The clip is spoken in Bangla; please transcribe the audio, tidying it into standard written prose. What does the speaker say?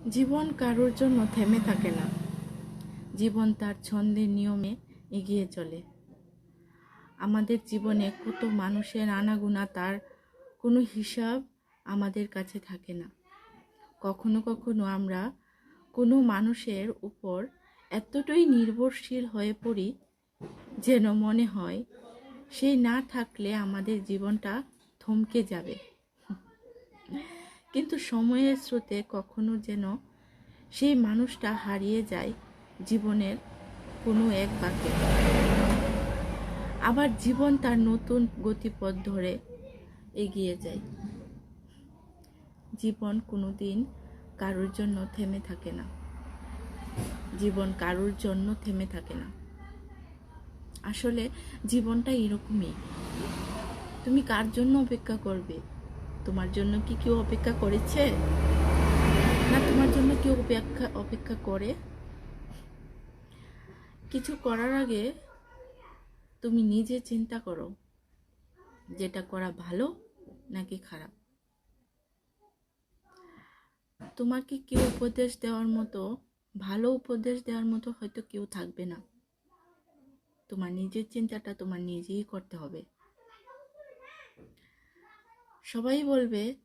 জীবন কারোর জন্য থেমে থাকে না। জীবন তার ছন্দের নিয়মে এগিয়ে চলে। আমাদের জীবনে কত মানুষের আনাগোনা, তার কোনো হিসাব আমাদের কাছে থাকে না। কখনো কখনো আমরা কোনো মানুষের উপর এতটাই নির্ভরশীল হয়ে পড়ি যেন মনে হয় সেই না থাকলে আমাদের জীবনটা থমকে যাবে। কিন্তু সময়ের স্রোতে কখনো যেন সেই মানুষটা হারিয়ে যায় জীবনের কোনো এক বাঁকে। আবার জীবন তার নতুন গতিপথ ধরে এগিয়ে যায়। জীবন কোনোদিন কারোর জন্য থেমে থাকে না। জীবন কারোর জন্য থেমে থাকে না। আসলে জীবনটা এরকমই। তুমি কার জন্য অপেক্ষা করবে? তোমার জন্য কি কেউ অপেক্ষা করেছে? না তোমার জন্য কেউ অপেক্ষা করে? কিছু করার আগে তুমি নিজে চিন্তা করো, যেটা করা ভালো নাকি খারাপ। তোমাকে কেউ উপদেশ দেওয়ার মতো, ভালো উপদেশ দেওয়ার মতো হয়তো কেউ থাকবে না। তোমার নিজের চিন্তাটা তোমার নিজেই করতে হবে। সবাই বলবে